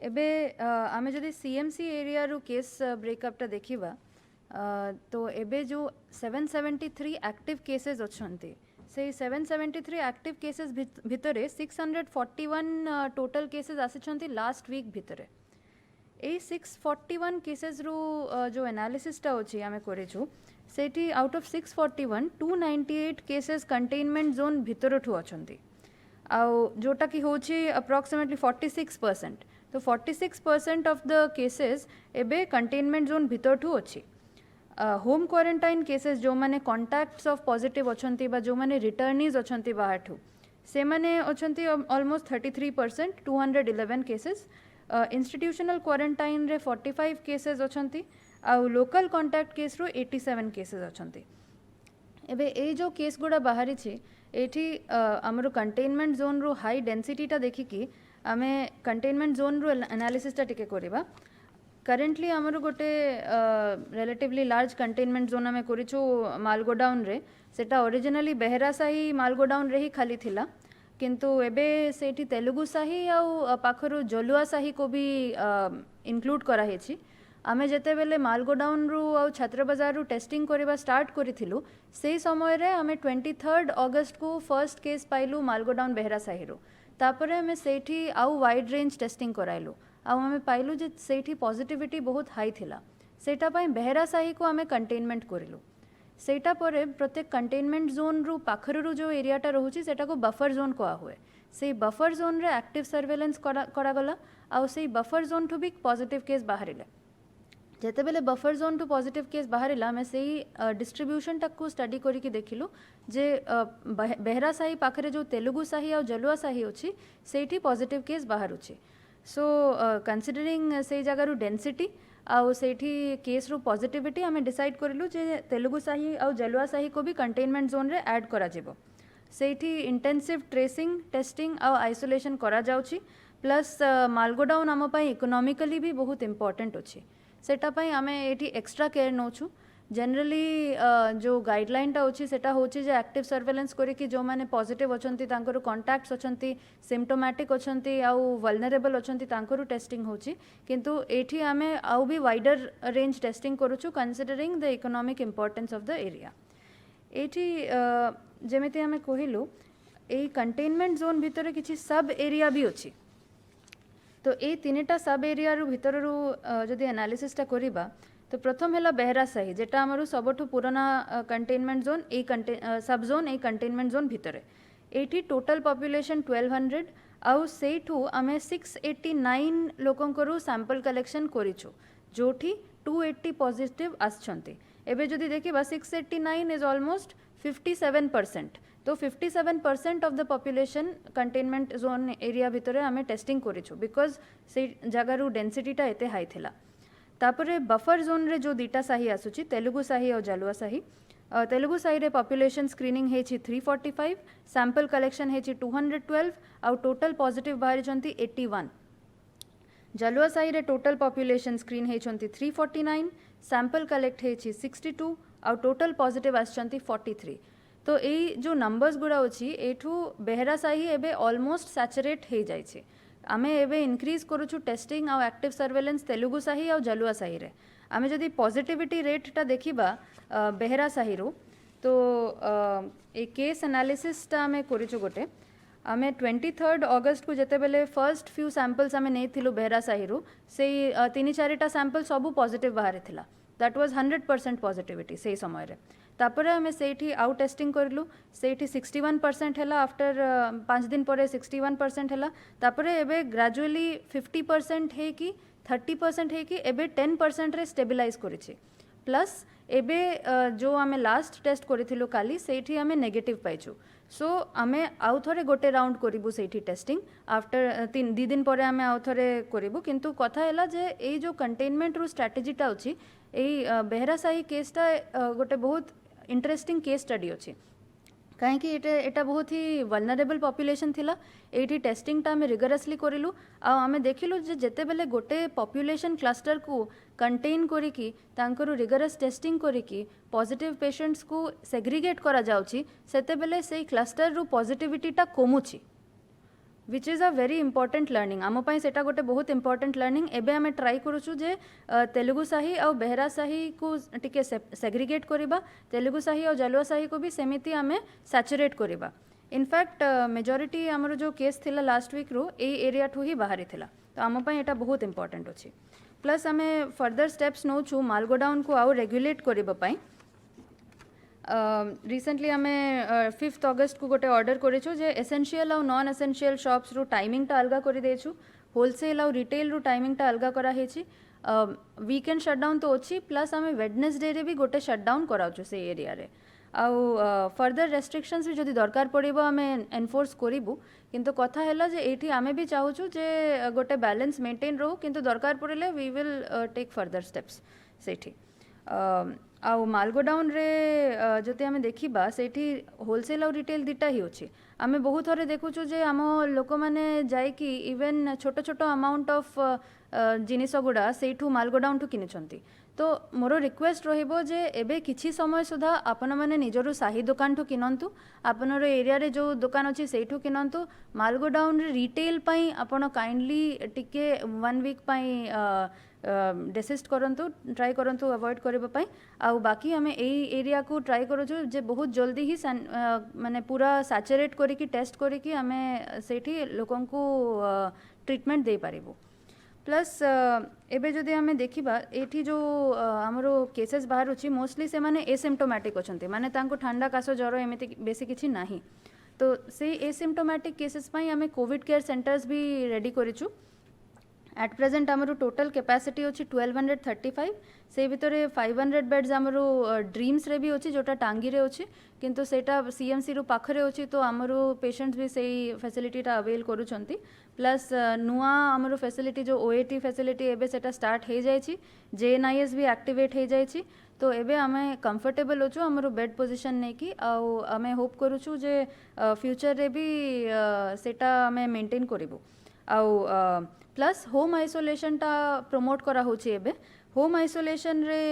एबे आमे जदि सीएमसी एरिया रू केस ब्रेकअपटा देखिबा तो एबे जो 773 एक्टिव केसेस अच्छे से 773 एक्टिव केसेस भितरे 641 टोटल केसेस आसी लास्ट वीक भितरे ए 641 केसेस रू जो एनालिसिसटा अच्छी आमे करेछु सेठी out of 641 298 cases containment zone भितरठू अच्छे आउ जोटा कि होची अप्रोक्सीमेटली 46%। तो 46% ऑफ द केसेस एबे कंटेनमेंट जोन भितरठू अच्छी। होम क्वारंटाइन केसेस जो माने कॉन्टैक्ट्स ऑफ पॉजिटिव अच्छंती बा जो माने रिटर्नीज अच्छंती बाहरठू से माने अच्छंती ऑलमोस्ट 33% 211 केसेस। इंस्टीट्यूशनल क्वारंटाइन रे 45 केसेस अच्छंती आउ लोकल कॉन्टैक्ट केस रो 87 केसेस अच्छंती। एबे ए जो केस गुड़ा बाहरी छी एठी हमरो कंटेनमेंट जोन रो हाई डेंसिटीटा देखिकी आमे कंटेनमेंट जोन रो एनालिसिसटा टिके करिबा। करेंटली आमर गोटे रिलेटिवली लार्ज कंटेनमेंट जोन आमे करिछु मालगोडाउन रे सेटा ओरिजिनली बेहरासाही मालगोडाउन रे ही खाली थिला किंतु एबे सेठी तेलुगु साही आउ पाखरु जलुआ साही को भी इंक्लूड करा हेछि। आमे जेते बेले मालगोडाउन रु आउ छात्र बाजार रु टेस्टिंग करिबा स्टार्ट करिथिलु सेही समय रे आमे 23 अगस्त को फर्स्ट केस पाइलु मालगोडाउन बेहरासाही रो तापरे आमे सेठी आउ वाइड रेंज टेस्टिंग कराइलु आउ आमे पाइलु जे सेठी पॉजिटिविटी बहुत हाई थिला सेटा पई बेहरासाही को आमे कंटेनमेंट करिलु। सेटा परे प्रत्येक कंटेनमेंट जोन रु पाखरु जो एरियाटा रहुची सेटा को बफर जोन कहा हुए से बफर जोन रे एक्टिव सर्वेलेंस करा गला आउ से बफर जोन ठू भी पॉजिटिव केस बाहरिले जेते बेले buffer zone to positive case बाहरिला मैं से डिस्ट्रीब्यूशन तक को स्टडी करिकी देखिलु जे बेहरासाही पाखरे जो तेलुगु साही और जलुआ साही अछि सेठी पॉजिटिव केस बाहरुछि। सो कंसीडरिंग से जगार डेंसिटी आउ सेठी केस रू पॉजिटिविटी आमे डिसाइड करिलु जे तेलुगु साही और जलुआ साही को भी कंटेनमेंट जोन रे ऐड करा जेबो। सेठी इंटेंसिव ट्रेसिंग टेस्टिंग और आइसोलेशन करा जाउछि प्लस मालगोडाउन आम पई इकोनॉमिकली भी बहुत इंपोर्टेंट अछि सेटा पई आमे एठी एक्स्ट्रा केयर नोछु। जनरली जो गाइडलाइन टा अछि सेटा होछि जे एक्टिव सर्वेलेंस करी कि जो माने पॉजिटिव अछंती तांकर कॉन्टैक्ट्स अछंती सिम्पटोमैटिक अछंती आउ वल्नरेबल अछंती तांकर टेस्टिंग होछि किंतु एठी आमे आउ भी वाइडर रेंज टेस्टिंग करूछु considering the economic importance of the area. एठी जेमिति आमे कहिलु ए कंटेनमेंट जोन भितर किछि सब एरिया भी अछि तो ये तीनटा सब एरिया रु भितर रु जदि एनालिसिसटा करिबा तो प्रथम हैला बेहरासाही जेटा हमरु सबठु पुराना कंटेनमेंट जोन ए सब जोन ए कंटेनमेंट जोन भितरे एठी टोटल पॉपुलेशन 1200 आउ सेठू आमे 689 लोकंकरू सैंपल कलेक्शन करिछु जोठी 280 पॉजिटिव आछंती। एबे जदि देखिबा 689 इज ऑलमोस्ट 57% तो 57% of the population containment zone area भितरे आमे टेस्टिंग करिछु बिकॉज से जगारू डेंसिटीटा एते हाई थिला। तापरे बफर जोन रे जो दीटा साही आसुची तेलुगु साही और जलुआ साही तेलुगु साही रे पॉपुलेशन स्क्रीनिंग हेछि 345 सैंपल कलेक्शन हेछि 212 और टोटल पॉजिटिव बाहरी छंती 81। जलुआ साही रे टोटल पॉपुलेशन स्क्रीन हेछंती 349 सैंपल कलेक्ट हेछि 62 और टोटल पॉजिटिव आछंती 43। तो ये जो नंबर्स गुड़ा अछि एठू बेहरासाही एबे ऑलमोस्ट सैचुरेट हे जाय छै। आमे एबे इंक्रीज करूछु टेस्टिंग और एक्टिव सर्वेलेंस तेलुगु साही और जलुआ साही रे आमे जदि पॉजिटिविटी रेटटा देखिबा बेहरासाही रो तो ए केस एनालिसिसटा आमे करिछु गोटे आमे 23 अगस्त को जेते बेले फर्स्ट फ्यू सैंपल्स आमे नेथिलु बेहरासाही रो से 3-4टा सैंपल सबु पॉजिटिव बाहर थिला दैट वाज 100% पॉजिटिविटी से समय रे तापरे हमें सेठी आउ टेस्टिंग करलु सेठी 61% हैला आफ्टर 5 दिन परे 61% हैला तापरे एबे ग्रेजुअली 50% है कि 30% है कि एबे 10% रे स्टेबलाइज करिछि प्लस एबे जो आमे लास्ट टेस्ट करिथिलु काली सेठी हमें नेगेटिव पाइछु। सो आमे आउ थरे गोटे राउंड करिबु सेठी टेस्टिंग आफ्टर 2 दिन परे आमे आउ थरे करिबु किंतु कथा हैला जे ए जो कंटेनमेंट रू स्ट्रेटजीटा अछि ए बेहरासाही केसटा गोटे बहुत इंटरेस्टिंग केस स्टडी अच्छी कहीं एटा बहुत ही वल्नरेबल पॉपुलेशन थिला एठी टेस्टिंग टा आमे रिगरसली करिलु आ आमे देखिलु जे जेते बेले गोटे पॉपुलेशन क्लस्टर को कंटेन करिकी तांकरू रिगरस टेस्टिंग करिकी पॉजिटिव पेशेंट्स को सेग्रीगेट करा जाउची सेते बेले सेई क्लस्टर रु पॉजिटिविटी टा कमुची which is a very important learning आम पाई सेटा गोटे बहुत important learning एबे आमे ट्राई करूछु जे तेलुगु साही और बेहरा साही को टिके सेग्रीगेट करिबा तेलुगु साही और जलुआ साही को भी सेमिति आमे सैचुरेट करिबा इनफैक्ट मेजॉरिटी आमर जो केस थिला लास्ट वीक रो ए एरिया ठू ही बाहरी थिला तो आम पाई एटा बहुत important अछि प्लस आमे फर्दर स्टेप्स नौछु मालगोडाउन को आउ रेगुलेट करिबा पाई रिसेंटली आम 5th August को गोटे ऑर्डर करेछु जे एसेंशियल और नॉन एसेंशियल शॉप्स रू टाइमिंग टा अलगा कर देछु होलसेल और रिटेल रू टाइमिंग टा अलगा करा हेछि वीकेंड शटडाउन तो अच्छी प्लस आम वेडनेसडे रे भी गोटे शटडाउन कराउछु से एरिया रे आउ फर्दर रेस्ट्रिक्शंस भी जदि दरकार पड़िबो आमे एनफोर्स करिबु किंतु कथा हैला जे एठी आमे भी चाहूछु जे गोटे बैलेंस मेंटेन रहू किंतु दरकार पड़िले we will take further steps सेठी आउ मालगोडाउन रे जति आमे देखिबा सेठी होलसेल और रिटेल दिटा ही अछि आमे बहुत थरे देखुछु जे आम लोक माने जाय कि इवन छोट छोट अमाउंट ऑफ जिनिस गुडा सेठू मालगोडाउन ठू किनिछंती तो मोर रिक्वेस्ट रहिबो जे एबे किछि समय सुधा आपण माने निजरु साही दुकान ठू किनंतु आपनर एरिया रे जो दुकान अछि सेठू किनंतु मालगोडाउन रे रिटेल पई आपण काइंडली टिके 1 वीक पई डेसिस्ट करंतु ट्राई करंतु अवॉइड करबा पई आउ बाकी हमें एई एरिया को ट्राई करूछु जे बहुत जल्दी ही माने पूरा सैचुरेट करी कि टेस्ट करी कि हमें सेठी लोकन को ट्रीटमेंट दे पारिबो प्लस एबे जदि आमे देखिबा एठी जो हमरो केसेस बाहर अछि मोस्टली से माने एसिम्प्टोमेटिक अछंती माने तांको ठंडा कास ज्वर एमिति बेसी किछि नाही तो से एसिम्प्टोमेटिक केसेस पई हमें कोविड केयर सेंटर्स भी रेडी करिछु एट प्रेजेंट आमर टोटल कैपेसिटी अच्छी 1235 से भितर 500 बेड्स आमर ड्रीम्स रे भी अच्छी जोटा टांगी रे अच्छी किंतु सेटा सीएमसी रू पाखरे अच्छी तो आमर पेशेंट्स भी सही फैसिलिटीटा अवेल करूछंती प्लस नुआ आमर फैसिलिटी जो ओएटी फैसिलिटी एबे सेटा स्टार्ट हो जाइछि जेएनआईएस भी एक्टिवेट हो जाइछि तो एबे आमे कंफर्टेबल होछु आमर बेड पोजीशन नै कि आउ आमे होप करूछु जे फ्यूचर रे भी सेटा आमे मेंटेन करिवो आउ प्लस होम आइसोलेशन टा प्रमोट करा होछि एबे होम आइसोलेशन रे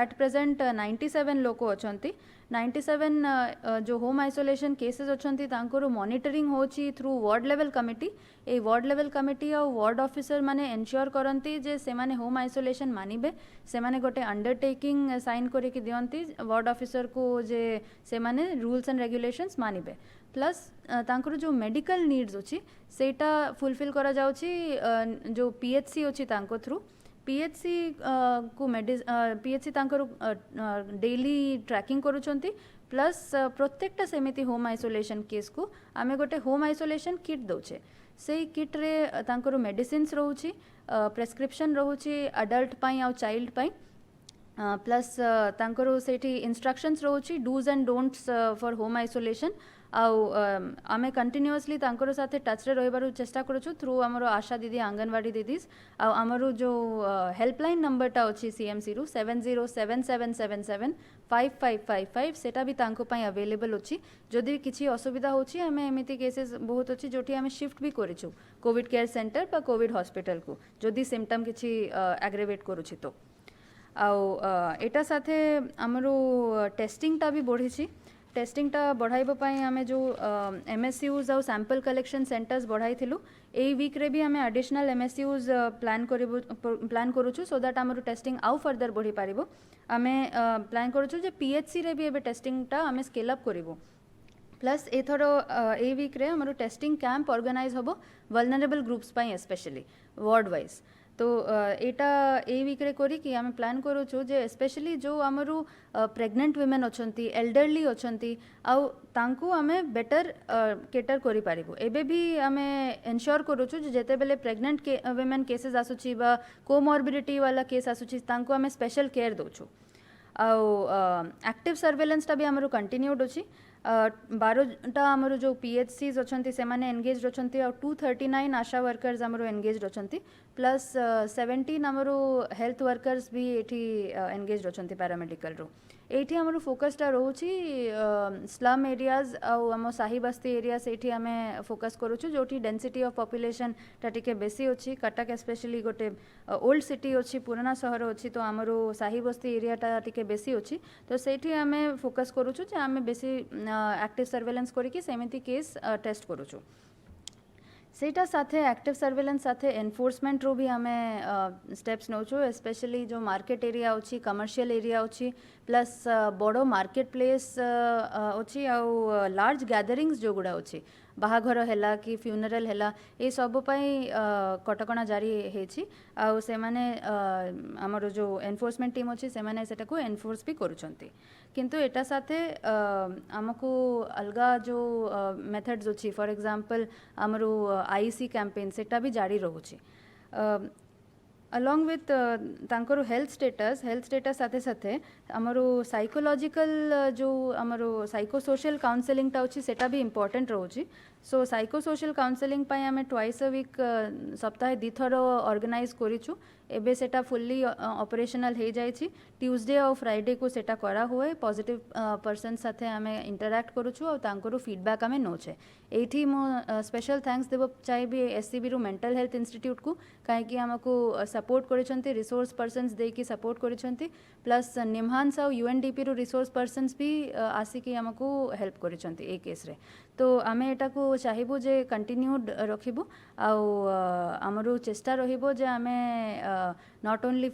एट प्रेजेंट 97 लोक अछंती 97 जो होम आइसोलेशन केसेस अछंती तांकर मॉनिटरिंग होछि थ्रू वार्ड लेवल कमिटी ए वार्ड लेवल कमिटी और वार्ड ऑफिसर माने एंश्योर करंती जे से माने होम आइसोलेशन मानिबे से माने गोटे अंडरटेकिंग साइन करि कि दियंती वार्ड ऑफिसर को जे से माने रूल्स एंड रेगुलेशंस मानिबे प्लस तांकर जो मेडिकल नीड्स अछि सेटा फुलफिल करा जाउछि जो पीएचसी अछि तांको थ्रू पीएचसी को पीएचसी तांकर डेली ट्रैकिंग करूछंती प्लस प्रत्येकटा सेमिति होम आइसोलेशन केस को आमे गोटे होम आइसोलेशन किट दउछे से किट रे तांकर मेडिसिन्स रहउछि प्रेस्क्रिप्शन रहउछि अडल्ट पई आ चाइल्ड पई प्लस तांकर सेठी इंस्ट्रक्शंस रहउछि dos and don'ts for home isolation आउ आमे कंटिन्यूअसली तांकर साथे टच रे रहिबार चेष्टा करूछु थ्रू हमर आशा दीदी आंगनवाड़ी दीदीज आउ हमर जो हेल्पलाइन नंबर टा अछि सीएमसी रु 7077775555 सेटा भी तांको पई अवेलेबल अछि जदि किछि असुविधा होछि हमें एमिति केसेस बहुत अछि जोठी हमें शिफ्ट भी करिछु कोविड केयर सेंटर पर कोविड हॉस्पिटल को जदि सिम्पटम किछि एग्रेवेट करूछि तो आउ एटा साथे हमरो टेस्टिंग टा भी बढ़िछि टेस्टिंग टा बढ़ाइबो पाई आमे जो एमएसयूज और सैंपल कलेक्शन सेंटर्स बढ़ाई थिलु ए वीक रे भी आमे एडिशनल एमएसयूज प्लान करूछु सो दैट हमर टेस्टिंग आउ फर्दर बढ़ी पारिबो आमे प्लान करूछु जे पीएचसी रे भी एबे टेस्टिंग टा आमे scale up करिवो plus ether a week रे हमर टेस्टिंग कैंप ऑर्गेनाइज होबो वल्नरेबल ग्रुप्स पाई स्पेशली वार्ड वाइज तो एटा ए वीक रे करी कि आमे प्लान करूछु जे स्पेशली जो हमरु प्रेग्नेंट वुमेन अछंती एल्डरली अछंती आउ तांकू आमे बेटर केटर करि पारिबो एबे भी आमे एन्श्योर करूछु जे जेते बेले प्रेग्नेंट वुमेन केसेस आसुची बा कोमॉर्बिडिटी वाला केस आसुची तांकू आमे स्पेशल केयर दोछु आउ एक्टिव सर्वेलेंस टा भी हमरु कंटिन्यूड अछि 12टा आमर जो पीएचसीज अछंती से माने एंगेज्ड अछंती और 239 आशा वर्कर्स आमर एंगेज्ड अछंती प्लस 17 आमर हेल्थ वर्कर्स भी एठी एंगेज्ड अछंती पैरामेडिकल रो एठी आमर फोकसटा रहउची स्लम एरियाज आउ आम साही बस्ती एरिया सेठी आमे फोकस करूछु जोठी डेंसिटी ऑफ पॉपुलेशन टा टिके बेसी अछि कटक स्पेशली गोटे ओल्ड सिटी अछि पुराना शहर अछि तो आमर साही बस्ती एरिया टा टिके बेसी अछि तो सेठी आमे फोकस करूछु जे आमे बेसी एक्टिव सर्वेलेंस करिकि सेमिति केस टेस्ट करूछु ସେଇଟା ସାଥେ ଆକ୍ଟିଭ ସର୍ଭେଲେନ୍ସ ସାଥେ ଏନଫୋର୍ସମେଣ୍ଟରୁ ବି ଆମେ ଷ୍ଟେପ୍ସ ନେଉଛୁ ସ୍ପେଶାଲି ଯେଉଁ ମାର୍କେଟ ଏରିଆ ଅଛି କମର୍ସିଆଲ ଏରିଆ ଅଛି ପ୍ଲସ୍ ବଡ଼ ମାର୍କେଟ ପ୍ଲେସ୍ ଅଛି ଆଉ ଲାର୍ଜ ଗ୍ୟାଦରିଙ୍ଗସ୍ ଯେଉଁଗୁଡ଼ା ଅଛି ବାହାଘର ହେଲା କି ଫ୍ୟୁନେରାଲ୍ ହେଲା ଏ ସବୁ ପାଇଁ କଟକଣା ଜାରି ହେଇଛି ଆଉ ସେମାନେ ଆମର ଯେଉଁ ଏନଫୋର୍ସମେଣ୍ଟ ଟିମ୍ ଅଛି ସେମାନେ ସେଟାକୁ ଏନଫୋର୍ସ ବି କରୁଛନ୍ତି କିନ୍ତୁ ଏଟା ସାଥେ ଆମକୁ ଅଲଗା ଯେଉଁ ମେଥड्स ଅଛି ଫର୍ ଏକ୍ଜାମ୍ପଲ୍ ଆମର आईसी कैंपेन सेटा भी जारी रोचे अलॉन्ग विथ तांकर हेल्थ स्टेटस साथे साथे आमर साइकोलॉजिकल जो आमर साइकोसोशल काउंसलिंग टा अछि सेटा भी इम्पोर्टेंट रोचे सो साइकोसोशल काउंसलिंग पाई आमे ट्वाइस अ वीक सप्ताह दी थर ऑर्गेनाइज करिछु एबे सेटा फुल्ली ऑपरेशनल हो जाए ट्यूसडे और फ्राइडे को सेटा करा हुए पॉजिटिव पर्सन साथे आमे इंटरैक्ट करूछु और तांकर फीडबैक आमे नोचे एठी मो स्पेशल थैंक्स देबो चाहिए एससीबी रु मेंटल हेल्थ इंस्टीट्यूट को कहीं आमको सपोर्ट करिसंती रिसोर्स पर्सन्स देकी सपोर्ट करिसंती प्लस निम्हांस और यूएनडीपी रु रिसोर्स पर्सन्स भी आसिकी आमको हेल्प करिसंती ए केस रे तो आमे एटा को चाहिबो जे कंटिन्यूड रखिबो आउ आमरो चेष्टा रहिबो जे आमे not only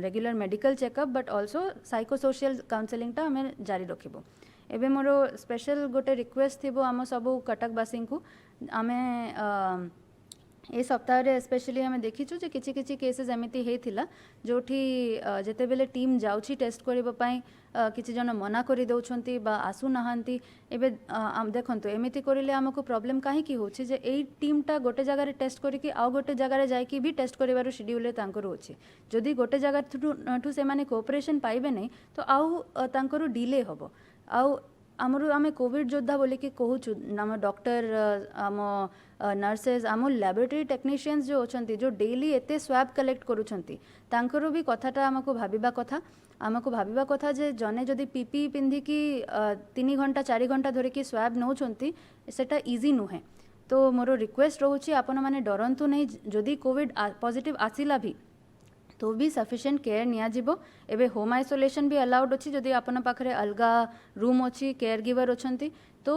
regular medical checkup but also psychosocial counselling टा आमे जारी रखिबो एबे मोरो स्पेशल गोटे रिक्वेस्ट थिबो आम सबू कटकवासी को आमे ए सप्ताह रे स्पेशली हमें देखीचु जे किछि किछि केसेस एमिति हेथिला जोठी जेते बेले टीम जाउछि टेस्ट करिबो पई किछि जन मना करि दउछंती बा आसु नहांती एबे देखंतु एमिति करिले हमको प्रॉब्लम काहे की होछि जे एई टीम टा गोटे जगह रे टेस्ट करिकि आ गोटे जगह रे जाई कि भी टेस्ट करिवार शेड्यूल रे तांकर होछि जदि गोटे जगह ठू से माने कोऑपरेशन पाइबे नै तो आउ तांकर डिले हबो आउ आमर आम कोविड योद्धा बोली कि कहूँ आम डॉक्टर आम नर्सेज आम लैबोरेटरी टेक्नीशियंस जो अच्छा जो डेली एते स्वैब कलेक्ट करूँ भी कथाटा आमको भाविबा कथा आमको भाविबा कथा जे जने जदि पीपी पिंधिकी 3 घंटा 4 घंटा धरिकी स्वैब नौचंती सेटा इजी नुहे तो मोर रिक्वेस्ट रोचे आपण माने डरंतु नहीं जदि कोविड पॉजिटिव आसिला भी तो भी सफिशिएंट केयर निया जिवो एबे होम आइसोलेशन भी अलाउड अछि जदि आपन पाखरे अलगा रूम अछि केयर गिवर अछंती तो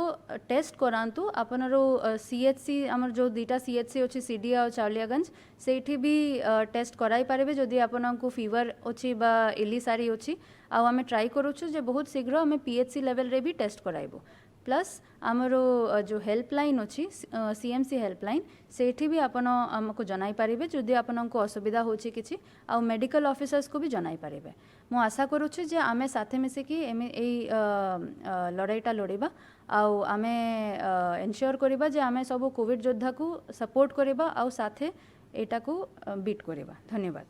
टेस्ट करांतु आपनरो सीएचसी हमर जो दुटा सीएचसी अछि सीडीआ और चावलियागंज सेठी भी टेस्ट कराई पारेबे जदि आपनको फीवर अछि बा इलिसारी अछि आ हमें ट्राई करूछु जे बहुत शीघ्र हमें पीएचसी लेवल रे भी टेस्ट कराइबो प्लस आमर जो हेल्पलाइन अच्छी सीएमसी हेल्पलाइन सेठी भी आपण आमको जनाई पारिबे जदि आपनको असुविधा होछि किछि आ मेडिकल ऑफिसर्स को भी जनाई पारिबे मु आशा करूछि जे आमे साथे मिसिकी एई लड़ाईटा लड़िबा आउ आमे एनश्योर करिबा जे आमे सब कोविड योद्धा को सपोर्ट करिबा आउ साथे एटा को बीट करिबा धन्यवाद।